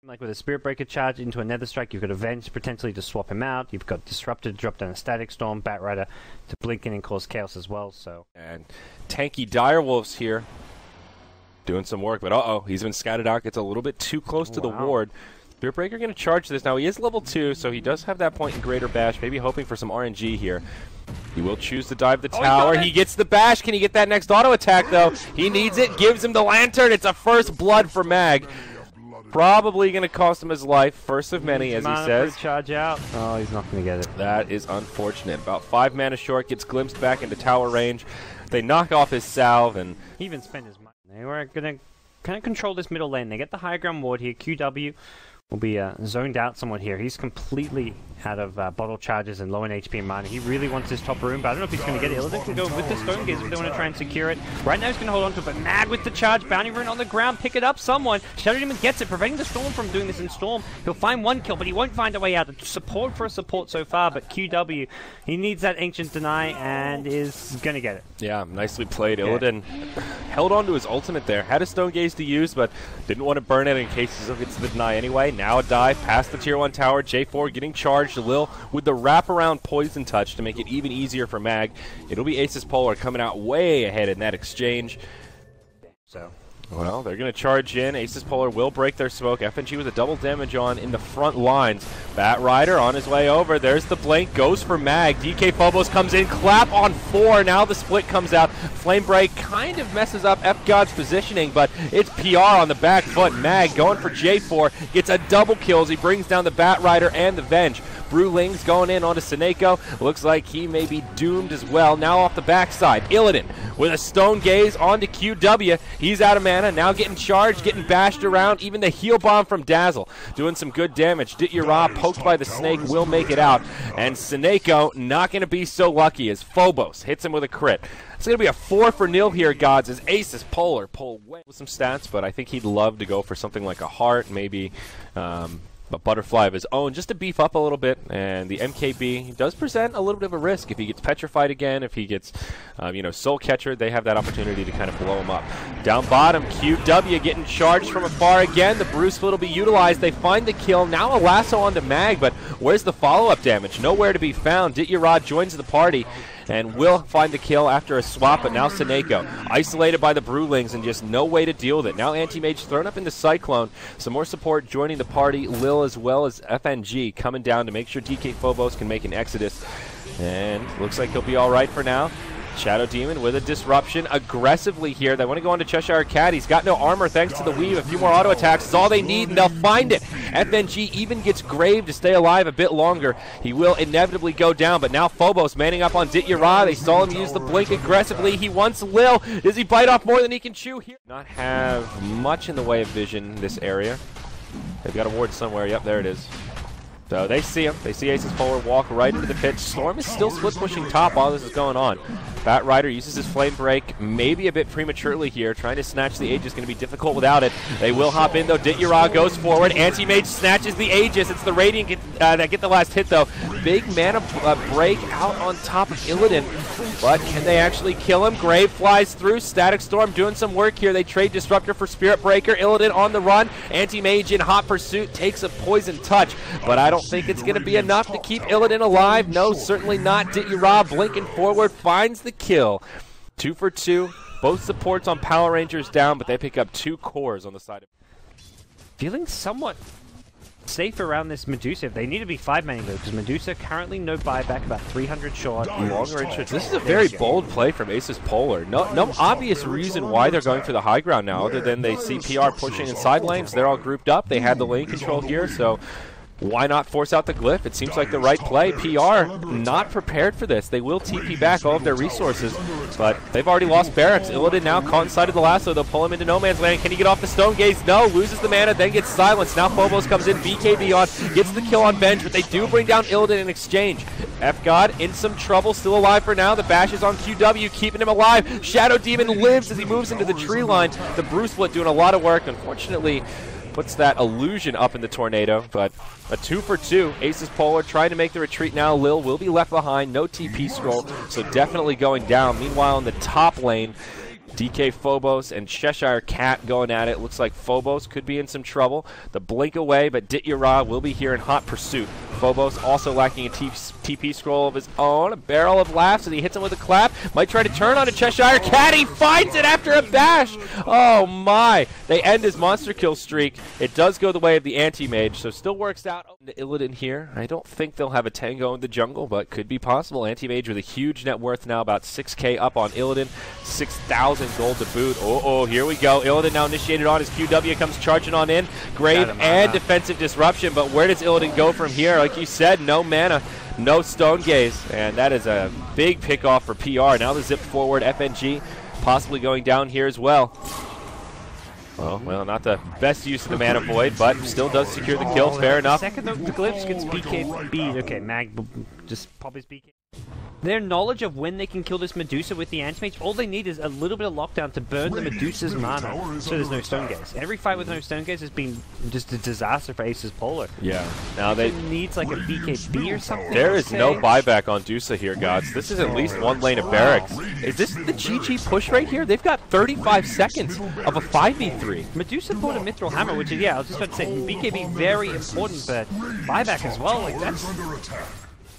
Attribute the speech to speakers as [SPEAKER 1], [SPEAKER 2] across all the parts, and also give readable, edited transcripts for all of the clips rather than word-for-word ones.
[SPEAKER 1] Like with a Spirit Breaker charge into a Nether Strike, you've got a Venge potentially to swap him out. You've got Disruptor to drop down a Static Storm, Batrider to blink in and cause chaos as well. So
[SPEAKER 2] and tanky Direwolves here doing some work, but he's been scattered out. Gets a little bit too close to the ward. Spirit Breaker going to charge this. Now he is level 2, so he does have that point in Greater Bash. Maybe hoping for some RNG here. He will choose to dive the tower. He gets the bash. Can he get that next auto attack though? He needs it. Gives him the lantern. It's a first blood for Mag. Probably going to cost him his life. First of many, as he says.
[SPEAKER 1] Charge out. Oh, he's not going to get it.
[SPEAKER 2] That is unfortunate. About 5 mana short. Gets glimpsed back into tower range. They knock off his salve, and
[SPEAKER 1] he even spent his money. They were going to kind of control this middle lane. They get the high ground ward here. QW will be zoned out somewhat here. He's completely out of bottle charges and low in HP and mana. He really wants this top room, but I don't know if he's going to get it. Illidan can go with the Stone Gaze if they want to try and secure it. Right now he's going to hold on to it, but Mag with the charge. Bounty Rune on the ground. Pick it up, someone. Shadow Demon gets it, preventing the Storm from doing this in Storm. He'll find one kill, but he won't find a way out. Support for a support so far, but QW, he needs that Ancient Deny and is going to get it.
[SPEAKER 2] Yeah, nicely played. Illidan held on to his ultimate there. Had a Stone Gaze to use, but didn't want to burn it in case he gets the deny anyway. Now a dive past the tier 1 tower. J4 getting charged. Lil with the wraparound poison touch to make it even easier for Mag. It'll be ASUS.Polar coming out way ahead in that exchange. So, well, they're going to charge in. ASUS.Polar will break their smoke. FNG with a double damage on in the front lines. Batrider on his way over. There's the blink. Goes for Mag. DKphobos comes in. Clap on 4. Now the split comes out. Flame Break kind of messes up F-God's positioning, but it's PR on the back foot. Mag going for J4. Gets a double kill as he brings down the Batrider and the Venge. Brewlings going in onto SoNNeikO. Looks like he may be doomed as well. Now off the backside, Illidan with a Stone Gaze onto QW. He's out of mana. Now getting charged, getting bashed around. Even the heal bomb from Dazzle doing some good damage. Ditya-Ra poked by the snake will make it out. And SoNNeikO not going to be so lucky as Phobos hits him with a crit. It's going to be a 4-0 here, gods, as ASUS.Polar pull away with some stats, but I think he'd love to go for something like a heart, maybe a butterfly of his own, just to beef up a little bit. And the MKB does present a little bit of a risk if he gets petrified again, if he gets, Soul Catcher. They have that opportunity to kind of blow him up. Down bottom, QW getting charged from afar again. The Brew Split will be utilized. They find the kill. Now a lasso onto Mag, but where's the follow-up damage? Nowhere to be found. Ditya-Ra joins the party and will find the kill after a swap, but now SoNNeikO isolated by the Brewlings and just no way to deal with it. Now Anti-Mage thrown up into Cyclone. Some more support joining the party. Lil as well as FNG coming down to make sure DKphobos can make an exodus. And looks like he'll be all right for now. Shadow Demon with a disruption aggressively here. They want to go on to chshrct. He's got no armor thanks to the weave. A few more auto attacks is all they need, and they'll find it. FNG even gets Grave to stay alive a bit longer. He will inevitably go down, but now Phobos manning up on Ditya-Ra. They saw him use the blink aggressively. He wants Lil. Does he bite off more than he can chew here? Not have much in the way of vision in this area. They've got a ward somewhere. Yep, there it is. So they see him. They see ASUS.Polar walk right into the pit. Storm is still split pushing top while this is going on. Batrider uses his Flame Break maybe a bit prematurely here. Trying to snatch the Aegis is going to be difficult without it. They will hop in though. Ditya-Ra goes forward. Anti-Mage snatches the Aegis. It's the Radiant that get the last hit though. Big mana break out on top of Illidan. But can they actually kill him? Grave flies through. Static Storm doing some work here. They trade Disruptor for Spirit Breaker. Illidan on the run. Anti-Mage in hot pursuit takes a poison touch. But I don't think it's going to be enough to keep Illidan alive. No, certainly not. Ditya-Ra blinking forward finds the kill. 2 for 2. Both supports on PowerRangers down, but they pick up 2 cores on the side.
[SPEAKER 1] Feeling somewhat safe around this Medusa. They need to be 5-manning though, because Medusa currently no buyback, about 300 short, longer interest.
[SPEAKER 2] This is a very bold play from ASUS.Polar. No obvious reason why they're going for the high ground now, other than they see PR pushing in side lanes. They're all grouped up. They had the lane control here, so why not force out the glyph? It seems like the right play. PR not prepared for this. They will TP back all of their resources, but they've already lost barracks. Illidan now caught inside of the lasso. They'll pull him into no man's land. Can he get off the Stone Gaze? No. Loses the mana, then gets silenced. Now Phobos comes in. BKB on. Gets the kill on Venge, but they do bring down Illidan in exchange. F-God in some trouble. Still alive for now. The bash is on QW, keeping him alive. Shadow Demon lives as he moves into the tree line. The Brew Split doing a lot of work. Unfortunately, puts that illusion up in the tornado, but a 2 for 2. ASUS.Polar trying to make the retreat now. Lil will be left behind. No TP scroll, so definitely going down. Meanwhile, in the top lane, DKphobos and chshrct going at it. Looks like Phobos could be in some trouble. The blink away, but Ditya-Ra will be here in hot pursuit. Phobos also lacking a TP scroll of his own. A barrel of laughs, and he hits him with a clap. Might try to turn on a chshrct. He finds it after a bash. Oh my! They end his monster kill streak. It does go the way of the Anti-Mage, so still works out. Illidan here. I don't think they'll have a tango in the jungle, but could be possible. Anti-Mage with a huge net worth now, about 6k up on Illidan. 6,000 gold to boot. Oh, here we go. Illidan now initiated on. His QW comes charging on in. Grave and defensive disruption, but where does Illidan go from here? Like you said, no mana, no stone gaze, and that is a big pick off for PR. Now the zip forward, FNG possibly going down here as well. Well, not the best use of the mana void, but still does secure the kill. Fair enough.
[SPEAKER 1] Second, the Glyphs gets BKB'd. Okay, Mag just pop his BK. Their knowledge of when they can kill this Medusa with the Anti-Mage, all they need is a little bit of lockdown to burn the Medusa's mana, so there's no stone gaze. Every fight with no stone gaze has been just a disaster for ASUS.Polar.
[SPEAKER 2] Yeah. Now they
[SPEAKER 1] needs like a BKB or something.
[SPEAKER 2] There is no buyback on Medusa here, gods. This is at least one lane of barracks. Is this the GG push right here? They've got 35 seconds of a 5v3.
[SPEAKER 1] Medusa bought a Mithril Hammer, which is, I was just about to say, BKB very important, but buyback as well. Like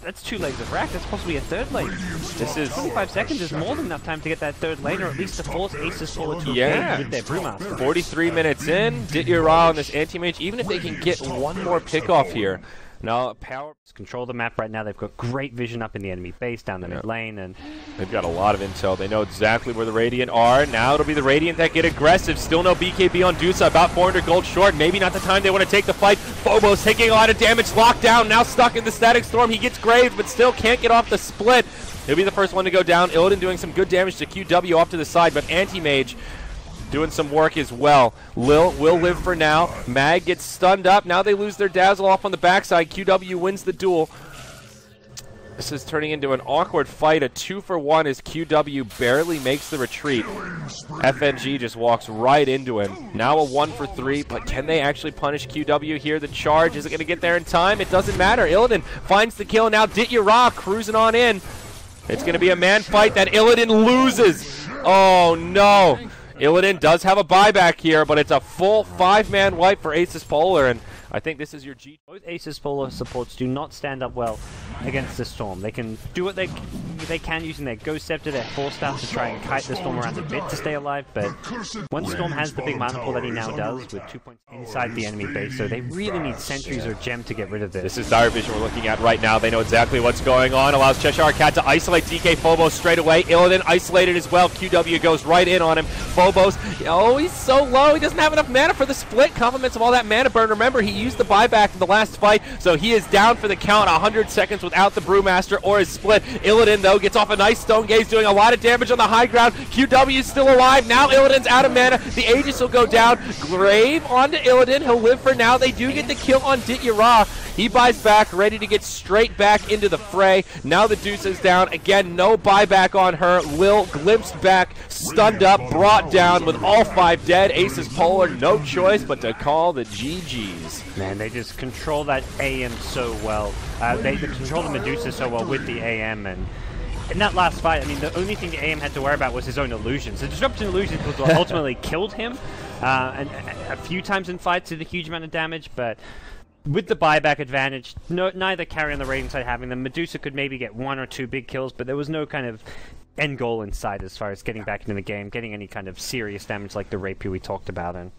[SPEAKER 1] that's 2 legs of rack. That's possibly a 3rd lane.
[SPEAKER 2] This is
[SPEAKER 1] 25 seconds is more than enough time to get that 3rd lane, or at least to force ASUS.Polar to engage with their Brewmaster.
[SPEAKER 2] 43 minutes in. Ditya-Ra on this Anti-Mage. Even if they can get one more pick off here. Now, power
[SPEAKER 1] control the map right now. They've got great vision up in the enemy base down the mid lane, and
[SPEAKER 2] they've got a lot of intel. They know exactly where the Radiant are. Now it'll be the Radiant that get aggressive. Still no BKB on Medusa. About 400 gold short. Maybe not the time they want to take the fight. Phobos taking a lot of damage. Locked down. Now stuck in the Static Storm. He gets grazed, but still can't get off the split. He'll be the first one to go down. Illidan doing some good damage to QW off to the side, but Anti-Mage doing some work as well. Lil will live for now. Mag gets stunned up. Now they lose their Dazzle off on the backside. QW wins the duel. This is turning into an awkward fight. A 2-for-1 as QW barely makes the retreat. FNG just walks right into him. Now a 1-for-3, but can they actually punish QW here? The charge isn't going to get there in time. It doesn't matter. Illidan finds the kill. Now Ditya-Ra cruising on in. It's going to be a man fight that Illidan loses. Oh no. Illidan does have a buyback here, but it's a full 5-man wipe for ASUS.Polar, and I think this is your G.
[SPEAKER 1] Both ASUS.Polar supports do not stand up well against the Storm. They can do what they can using their Ghost Scepter, their Force Staff, to try and kite the Storm around a bit to stay alive, but once Storm has the big mana pool that he now does, with 2 points inside the enemy base, so they really need Sentries or Gem to get rid of this.
[SPEAKER 2] This is dire vision we're looking at right now. They know exactly what's going on. Allows chshrct to isolate DKphobos straight away. Illidan isolated as well. QW goes right in on him. Phobos, oh, he's so low. He doesn't have enough mana for the split. Compliments of all that mana burn. Remember, he used the buyback in the last fight, so he is down for the count. 100 seconds without the Brewmaster or his split. Illidan, though, gets off a nice stone gaze, doing a lot of damage on the high ground. QW is still alive. Now Illidan's out of mana. The Aegis will go down. Grave onto Illidan. He'll live for now. They do get the kill on Ditya-Ra. He buys back, ready to get straight back into the fray. Now the Deuce is down. Again, no buyback on her. Lil glimpsed back, stunned up, brought down with all 5 dead. ASUS.Polar, no choice but to call the GGs.
[SPEAKER 1] Man, they just control that AM so well. They control the Medusa so well with the AM, and in that last fight, I mean, the only thing the AM had to worry about was his own illusions. The Disruption illusions was what ultimately killed him, and a few times in fights did a huge amount of damage, but with the buyback advantage, neither carry on the rating side having them. Medusa could maybe get 1 or 2 big kills, but there was no kind of end goal in sight as far as getting back into the game, getting any kind of serious damage like the rapier we talked about. And